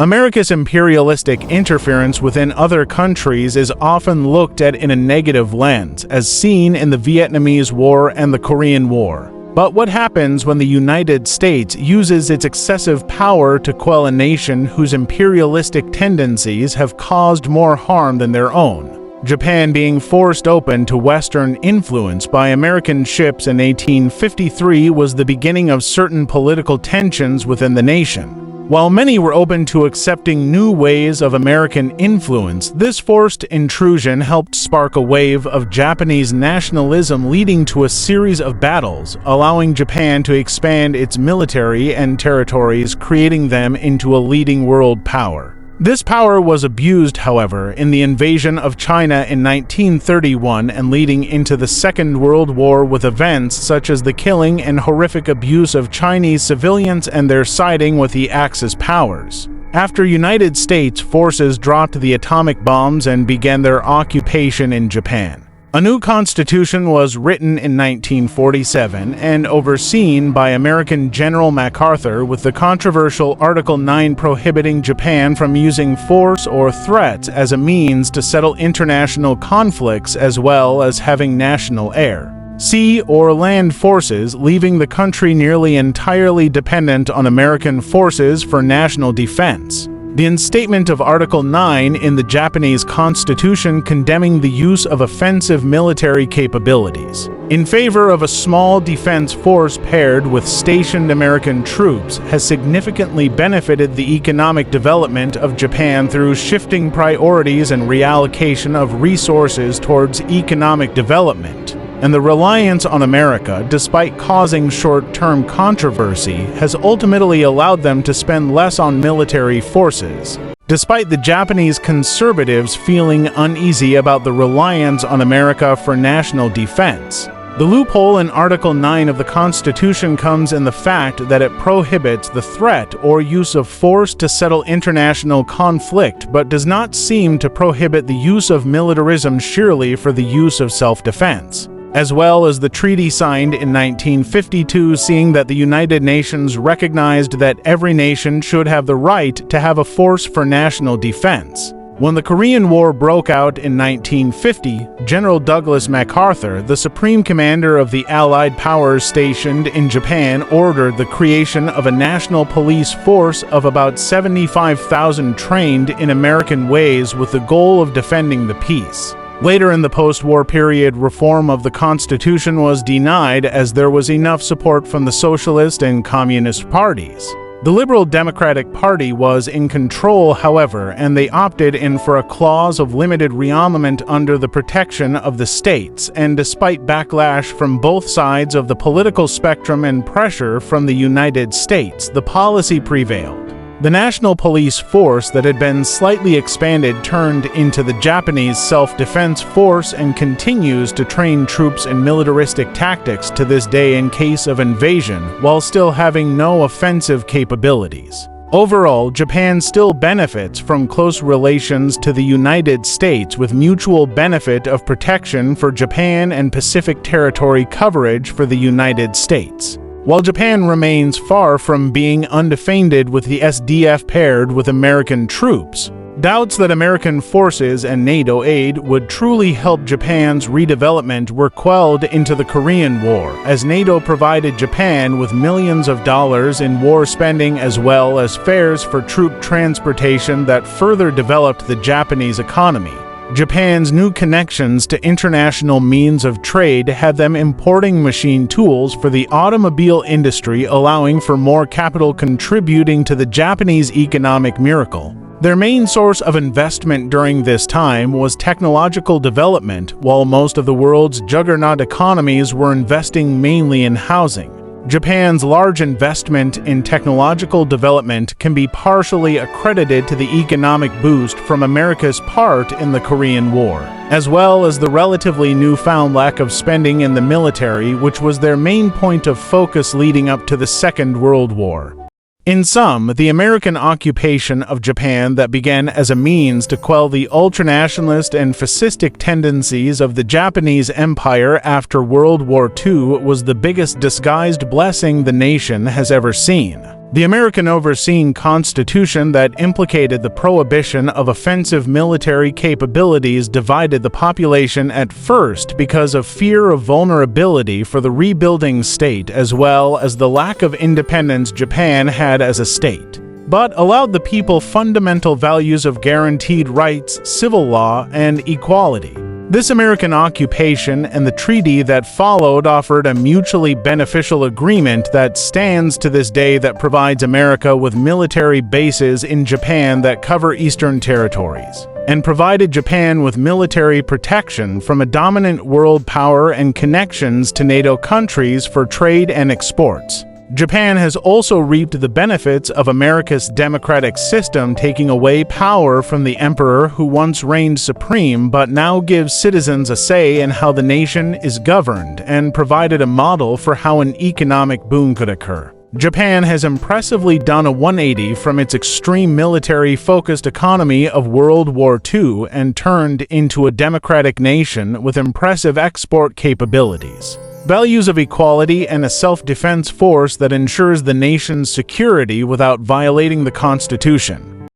America's imperialistic interference within other countries is often looked at in a negative lens, as seen in the Vietnamese War and the Korean War. But what happens when the United States uses its excessive power to quell a nation whose imperialistic tendencies have caused more harm than their own? Japan being forced open to Western influence by American ships in 1853 was the beginning of certain political tensions within the nation. While many were open to accepting new ways of American influence, this forced intrusion helped spark a wave of Japanese nationalism, leading to a series of battles, allowing Japan to expand its military and territories, creating them into a leading world power. This power was abused, however, in the invasion of China in 1931 and leading into the Second World War, with events such as the killing and horrific abuse of Chinese civilians and their siding with the Axis powers. After United States forces dropped the atomic bombs and began their occupation in Japan, a new constitution was written in 1947 and overseen by American General MacArthur, with the controversial Article 9 prohibiting Japan from using force or threats as a means to settle international conflicts, as well as having national air, sea, or land forces, leaving the country nearly entirely dependent on American forces for national defense. The instatement of Article 9 in the Japanese Constitution condemning the use of offensive military capabilities in favor of a small defense force paired with stationed American troops has significantly benefited the economic development of Japan through shifting priorities and reallocation of resources towards economic development. And the reliance on America, despite causing short-term controversy, has ultimately allowed them to spend less on military forces. Despite the Japanese conservatives feeling uneasy about the reliance on America for national defense, the loophole in Article 9 of the Constitution comes in the fact that it prohibits the threat or use of force to settle international conflict, but does not seem to prohibit the use of militarism sheerly for the use of self-defense, as well as the treaty signed in 1952, seeing that the United Nations recognized that every nation should have the right to have a force for national defense. When the Korean War broke out in 1950, General Douglas MacArthur, the supreme commander of the Allied powers stationed in Japan, ordered the creation of a national police force of about 75,000 trained in American ways, with the goal of defending the peace. Later in the post-war period, reform of the Constitution was denied as there was enough support from the Socialist and Communist parties. The Liberal Democratic Party was in control, however, and they opted in for a clause of limited rearmament under the protection of the states, and despite backlash from both sides of the political spectrum and pressure from the United States, the policy prevailed. The National Police Force that had been slightly expanded turned into the Japanese Self-Defense Force and continues to train troops in militaristic tactics to this day in case of invasion, while still having no offensive capabilities. Overall, Japan still benefits from close relations to the United States, with mutual benefit of protection for Japan and Pacific territory coverage for the United States. While Japan remains far from being undefended with the SDF paired with American troops, doubts that American forces and NATO aid would truly help Japan's redevelopment were quelled into the Korean War, as NATO provided Japan with millions of dollars in war spending as well as fares for troop transportation that further developed the Japanese economy. Japan's new connections to international means of trade had them importing machine tools for the automobile industry, allowing for more capital contributing to the Japanese economic miracle. Their main source of investment during this time was technological development, while most of the world's juggernaut economies were investing mainly in housing. Japan's large investment in technological development can be partially accredited to the economic boost from America's part in the Korean War, as well as the relatively newfound lack of spending in the military, which was their main point of focus leading up to the Second World War. In sum, the American occupation of Japan that began as a means to quell the ultranationalist and fascistic tendencies of the Japanese Empire after World War II was the biggest disguised blessing the nation has ever seen. The American overseen constitution that implicated the prohibition of offensive military capabilities divided the population at first because of fear of vulnerability for the rebuilding state as well as the lack of independence Japan had as a state, but allowed the people fundamental values of guaranteed rights, civil law, and equality. This American occupation and the treaty that followed offered a mutually beneficial agreement that stands to this day that provides America with military bases in Japan that cover eastern territories, and provided Japan with military protection from a dominant world power and connections to NATO countries for trade and exports. Japan has also reaped the benefits of America's democratic system, taking away power from the emperor who once reigned supreme but now gives citizens a say in how the nation is governed, and provided a model for how an economic boom could occur. Japan has impressively done a 180 from its extreme military-focused economy of World War II and turned into a democratic nation with impressive export capabilities, values of equality, and a self-defense force that ensures the nation's security without violating the Constitution.